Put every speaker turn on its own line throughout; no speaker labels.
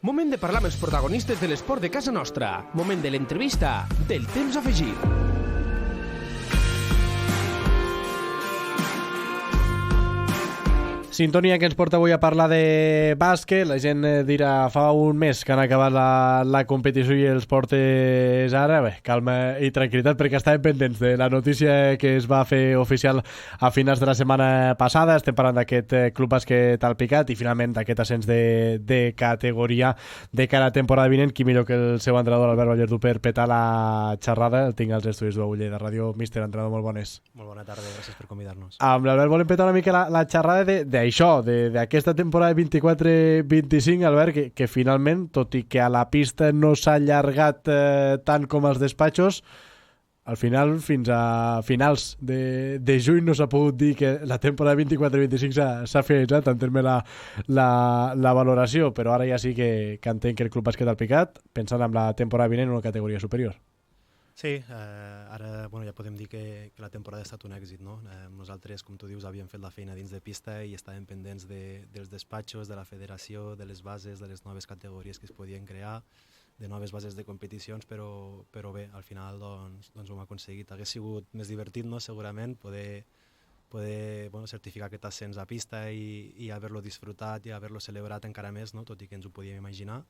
Moment de parlar amb els protagonistes de l'esport de casa nostra. Moment de l'entrevista del temps afegit.
Sintonia que ens porta avui a parlar de bàsquet. La gent dirà fa un mes que han acabat la competició i els portes ara. Bé, calma i tranquil·litat perquè estàvem pendents de la notícia que es va fer oficial a finals de la setmana passada. Estem parlant d'aquest Club Bàsquet Alpicat i finalment d'aquest ascens de categoria de cara a temporada vinent. Qui millor que el seu entrenador Albert Ballardú per petar la xerrada. El tinc als estudis d'Uller de Ràdio. Míster, entrenador, molt bones.
Molt bona tarda, gràcies per convidar-nos.
Amb l'Albert volem petar una mica la xerrada d'aquesta temporada 24-25, Albert, que finalment, tot i que a la pista no s'ha allargat tant com als despatxos, al final, fins a finals de juny no s'ha pogut dir que la temporada 24-25 s'ha finalitzat en termes la valoració, però ara ja sí que entenc que el Club Bàsquet Alpicat, pensant en la temporada vinent en una categoria superior.
Sí, ara ja podem dir que la temporada ha estat un èxit, no? Nosaltres, com tu dius, havíem fet la feina dins de pista i estàvem pendents dels despatxos, de la federació, de les bases, de les noves categories que es podien crear, de noves bases de competicions, però bé, al final doncs ho hem aconseguit. Hauria sigut més divertit, no?, segurament, poder certificar aquest ascens a pista i haver-lo disfrutat i haver-lo celebrat encara més, no?, tot i que ens ho podíem imaginar.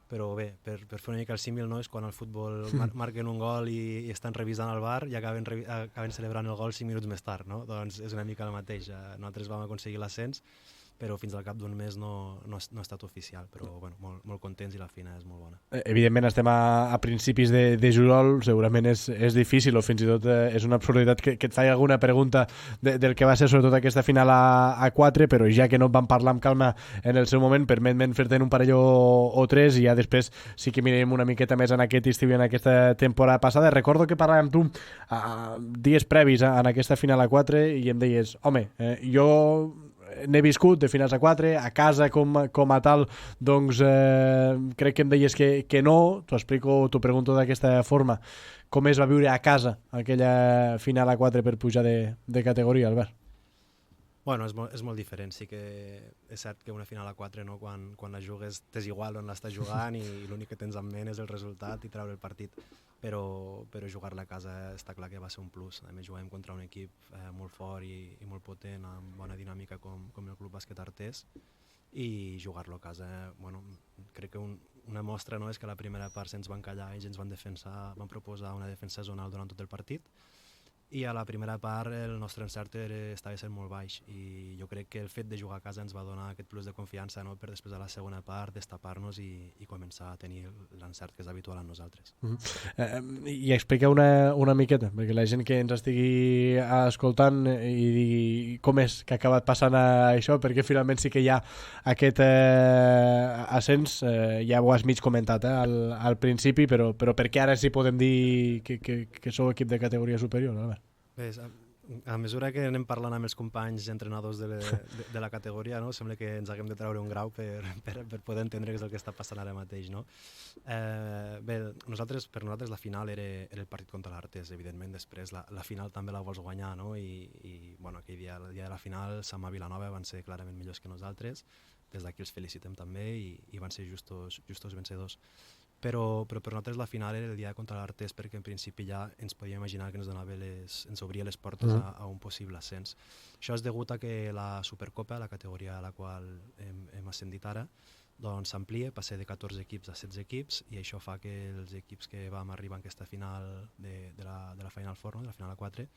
Però bé, per fer una mica el símil, no?, és quan al futbol marquen un gol i estan revisant el VAR i acaben celebrant el gol 5 minuts més tard, no? Doncs és una mica el mateix. Nosaltres vam aconseguir l'ascens, però fins al cap d'un mes no ha estat oficial, però bueno, molt contents i la feina és molt bona.
Evidentment estem a principis de juliol, segurament és difícil o fins i tot és una absurditat que et faci alguna pregunta del que va ser sobretot aquesta final a 4, però ja que no vam parlar amb calma en el seu moment, permet-me'n fer-te un parell o tres i ja després sí que mirem una miqueta més en aquest estiu i en aquesta temporada passada. Recordo que parlàvem amb tu dies previs en aquesta final a 4 i em deies, home, jo n'he viscut de finals a 4, a casa com a tal, doncs crec que em deies que no. T'ho pregunto d'aquesta forma. Com es va viure a casa aquella final a 4 per pujar de categoria, Albert?
Bueno, és molt diferent. Sí que és cert que una final a 4, no, quan la jugues t'és igual on l'estàs jugant i l'únic que tens en ment és el resultat i treure el partit. Però jugar-la a casa està clar que va ser un plus. A més, juguem contra un equip molt fort i molt potent, amb bona dinàmica com el Club Bàsquet Artés, i jugar-lo a casa, bueno, crec que una mostra, no, és que a la primera part se'ns van callar, ells ens van proposar una defensa zonal durant tot el partit, i a la primera part el nostre encert estava sent molt baix i jo crec que el fet de jugar a casa ens va donar aquest plus de confiança, no?, per després a la segona part destapar-nos i començar a tenir l'encert que és habitual en nosaltres.
I explica una miqueta, perquè la gent que ens estigui escoltant i digui com és que ha acabat passant això, perquè finalment sí que hi ha aquest ascens, ja ho has mig comentat al principi, però per què ara sí podem dir que sou equip de categoria superior, Albert?
Bé, a mesura que anem parlant amb els companys entrenadors de la categoria, no, sembla que ens haguem de treure un grau per poder entendre què és el que està passant ara mateix, no? Bé, per nosaltres la final era el partit contra l'Artés, evidentment. Després la final també la vols guanyar, no? I bueno, aquell dia, el dia de la final, Samà i Vilanova van ser clarament millors que nosaltres. Des d'aquí els felicitem també i van ser justos vencedors. Però per nosaltres la final era el dia contra l'Artés, perquè en principi ja ens podíem imaginar que ens obria les portes a un possible ascens. Això és degut a que la Supercopa, la categoria a la qual hem ascendit ara, doncs s'amplia, passa de 14 equips a 16 equips, i això fa que els equips que vam arribar en aquesta final de la Final Four, no?, de la final a 4,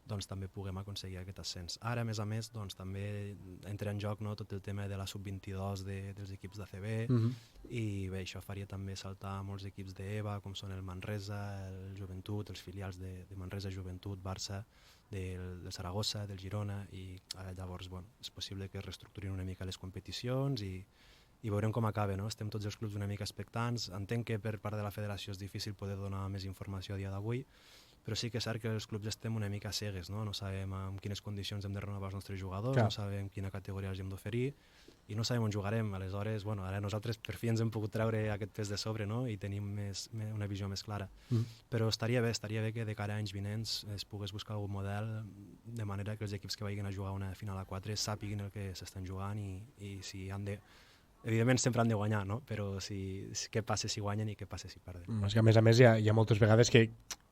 doncs també puguem aconseguir aquest ascens. Ara, a més, doncs també entra en joc, no?, tot el tema de la sub-22 dels equips d'ACB, i bé, això faria també saltar molts equips d'EVA, com són el Manresa, el Joventut, els filials de Manresa, Joventut, Barça, del Saragossa, del Girona, i llavors, bueno, és possible que es reestructurin una mica les competicions i veurem com acaba, no? Estem tots els clubs una mica expectants. Entenc que per part de la federació és difícil poder donar més informació a dia d'avui, però sí que és cert que els clubs estem una mica cegues, no? No sabem en quines condicions hem de renovar els nostres jugadors, no sabem quina categoria els hem d'oferir i no sabem on jugarem. Aleshores, bueno, ara nosaltres per fi ens hem pogut treure aquest pes de sobre, no?, i tenim una visió més clara. Però estaria bé que de cara a anys vinents es pogués buscar algun model de manera que els equips que vagin a jugar una final a 4 sàpiguin el que s'estan jugant i si han de evidentment sempre han de guanyar, no? Però què passa si guanyen i què passa si perden.
És que a més hi ha moltes vegades que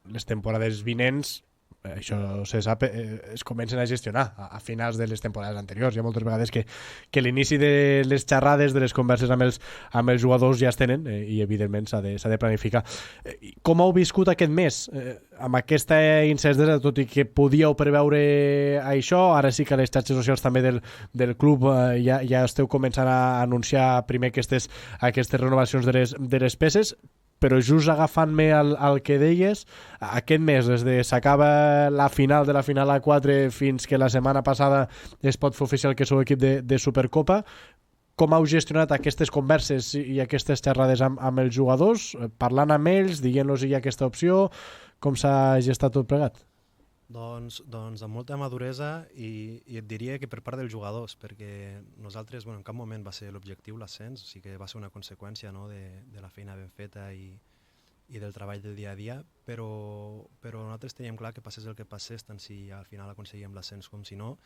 les temporades vinents, això se sap, es comencen a gestionar a finals de les temporades anteriors. Hi ha moltes vegades que l'inici de les xerrades, de les converses amb els jugadors ja es tenen i evidentment s'ha de planificar. Com heu viscut aquest mes? Amb aquesta incertesa, tot i que podíeu preveure això, ara sí que les xarxes socials també del club ja esteu començant a anunciar primer aquestes renovacions de les peces, però just agafant-me al que deies, aquest mes, des de s'acaba la final de la final A4 fins que la setmana passada es pot fer oficial que sou equip de Supercopa, com heu gestionat aquestes converses i aquestes xerrades amb els jugadors, parlant amb ells, dient-los hi ha aquesta opció, com s'ha gestat tot plegat?
Doncs amb molta maduresa i et diria que per part dels jugadors, perquè nosaltres, en cap moment va ser l'objectiu l'ascens, o sigui que va ser una conseqüència, no, de la feina ben feta i del treball del dia a dia, però nosaltres teníem clar que passés el que passés, tant si al final aconseguíem l'ascens com si no,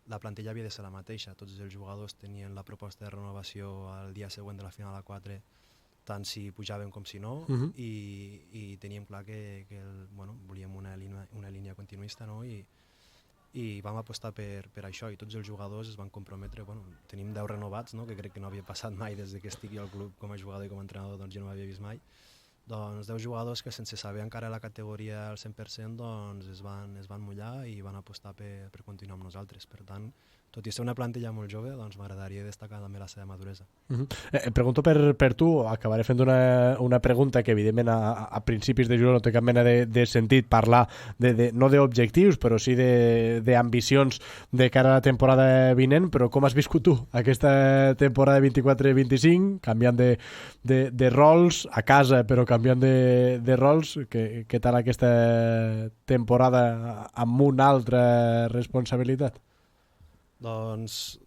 la plantilla havia de ser la mateixa. Tots els jugadors tenien la proposta de renovació al dia següent de la final A4, tant si pujaven com si no, i teníem clar que volíem una línia continuista, no? I vam apostar per això, i tots els jugadors es van comprometre. Tenim 10 renovats, no? Que crec que no havia passat mai des que estic al club com a jugador i com a entrenador, doncs jo no ho havia vist mai. 10 jugadors que sense saber encara la categoria al 100% es van mullar i van apostar per continuar amb nosaltres. Per tant, tot i ser una plantilla molt jove, m'agradaria destacar també la seva maduresa.
Pregunto per tu, acabaré fent una pregunta que evidentment a principis de juliol no té cap mena de sentit parlar no d'objectius, però sí d'ambicions de cara a la temporada vinent, però com has viscut tu aquesta temporada 24-25, canviant de rols a casa, però canviant de rols, què tal aquesta temporada amb una altra responsabilitat?
Doncs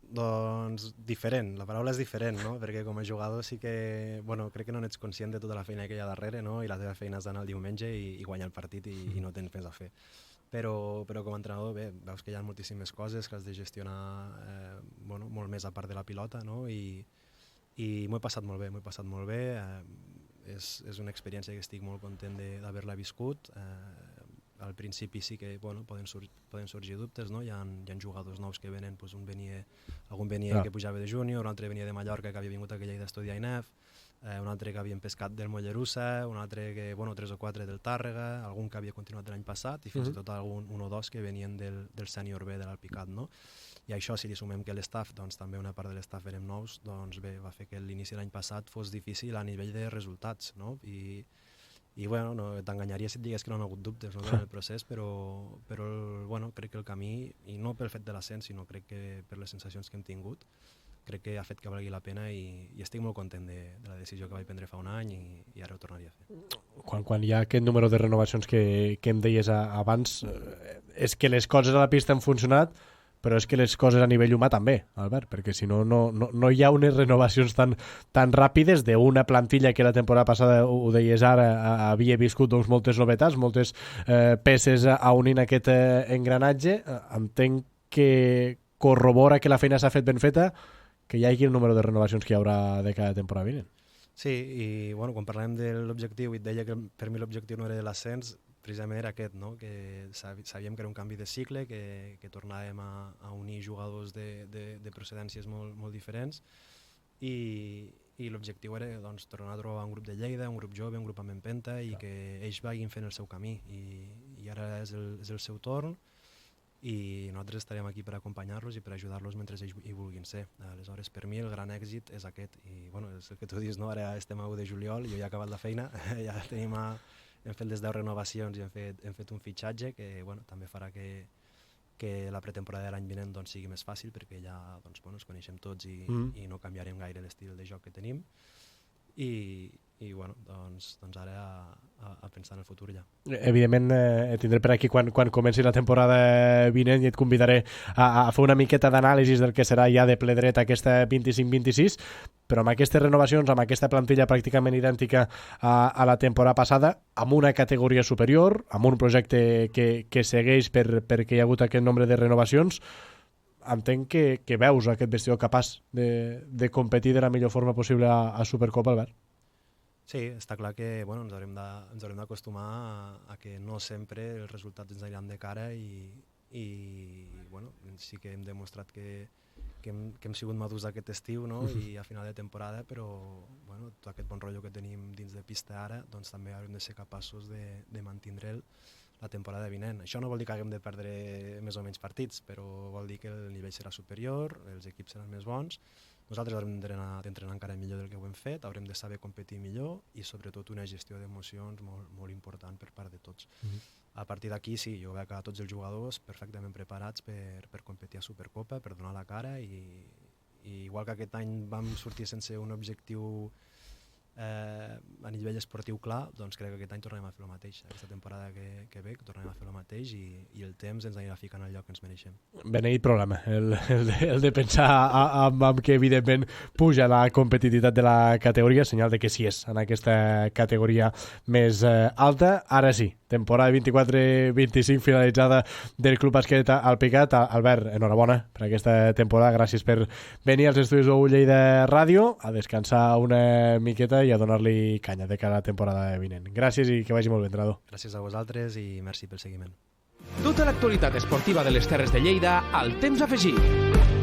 diferent, la paraula és diferent, no? Perquè com a jugador sí que, crec que no n'ets conscient de tota la feina que hi ha darrere, no? I la teva feina és d'anar el diumenge i guanyar el partit i no tens més a fer. Però com a entrenador, veus que hi ha moltíssimes coses que has de gestionar molt més a part de la pilota, no? I m'ho he passat molt bé, és una experiència que estic molt content d'haver-la viscut. Al principi sí que poden sorgir dubtes, no? Hi ha jugadors nous que venen, algun venia que pujava de júnior, un altre venia de Mallorca que havia vingut a Lleida a estudiar INEF, un altre que havien pescat del Mollerussa, un altre que, 3 o 4 del Tàrrega, algun que havia continuat l'any passat i fins i tot un o dos que venien del sènior B de l'Alpicat, no? I això, si li sumem que l'estaf, també una part de l'estaf érem nous, va fer que l'inici de l'any passat fos difícil a nivell de resultats, no? I no t'enganyaria si et digués que no han hagut dubtes, no, en el procés, però crec que el camí, i no pel fet de l'ascens, sinó crec que per les sensacions que hem tingut, crec que ha fet que valgui la pena i estic molt content de la decisió que vaig prendre fa un any i ara ho tornaria a fer.
Quan hi ha aquest número de renovacions que em deies abans, és que les coses a la pista han funcionat, però és que les coses a nivell humà també, Albert, perquè si no hi ha unes renovacions tan ràpides d'una plantilla que la temporada passada, ho deies ara, havia viscut moltes novetats, moltes peces a unir aquest engranatge. Entenc que corrobora que la feina s'ha fet ben feta, que hi hagi el número de renovacions que hi haurà de cada temporada vinent.
Sí, i quan parlàvem de l'objectiu, i et deia que per mi l'objectiu no era l'ascens, precisament era aquest, no? Que sabíem que era un canvi de cicle, que tornàvem a unir jugadors de procedències molt diferents i l'objectiu era tornar a trobar un grup de Lleida, un grup jove, un grup amb empenta i que ells vagin fent el seu camí i ara és el seu torn i nosaltres estarem aquí per acompanyar-los i per ajudar-los mentre ells hi vulguin ser. Aleshores, per mi el gran èxit és aquest i és el que tu dius, no? Ara estem a 1 de juliol, jo ja he acabat la feina, ja hem fet les 10 renovacions i hem fet un fitxatge que també farà que la pretemporada de l'any vinent sigui més fàcil perquè ja ens coneixem tots i no canviarem gaire l'estil de joc que tenim i ara a pensar en el futur ja.
Evidentment et tindré per aquí quan comenci la temporada vinent i et convidaré a fer una miqueta d'anàlisi del que serà ja de ple dret aquesta 25-26, però amb aquestes renovacions, amb aquesta plantilla pràcticament idèntica a la temporada passada, amb una categoria superior, amb un projecte que segueix perquè hi ha hagut aquest nombre de renovacions, entenc que veus aquest vestidor capaç de competir de la millor forma possible a Supercopa, Albert.
Sí, està clar que ens haurem d'acostumar a que no sempre els resultats ens aniran de cara i sí que hem demostrat que hem sigut madurs aquest estiu, no? I a final de temporada, però tot aquest bon rotllo que tenim dins de pista ara, doncs també haurem de ser capaços de mantindre'l la temporada vinent. Això no vol dir que haguem de perdre més o menys partits, però vol dir que el nivell serà superior, els equips seran més bons, nosaltres haurem d'entrenar encara millor del que ho hem fet, haurem de saber competir millor i sobretot una gestió d'emocions molt important per part de tots. A partir d'aquí sí, jo veig a tots els jugadors perfectament preparats per competir a Supercopa, per donar la cara i igual que aquest any vam sortir sense un objectiu a nivell esportiu clar, doncs crec que aquest any tornarem a fer el mateix. Aquesta temporada que ve tornarem a fer el mateix i el temps ens anirà ficant al lloc que ens mereixem.
Beneït programa, el de pensar amb que evidentment puja la competitivitat de la categoria, senyal de que sí és en aquesta categoria més alta. Ara sí, temporada 24-25 finalitzada del Club Bàsquet Alpicat. Albert, enhorabona per aquesta temporada, gràcies per venir als estudis d'Ou Lleida Ràdio a descansar una miqueta i a donar-li canya de cara a la temporada vinent. Gràcies i que vagi molt bé, entrenador.
Gràcies a vosaltres i merci pel seguiment.
Tota l'actualitat esportiva de les Terres de Lleida al Temps Afegit.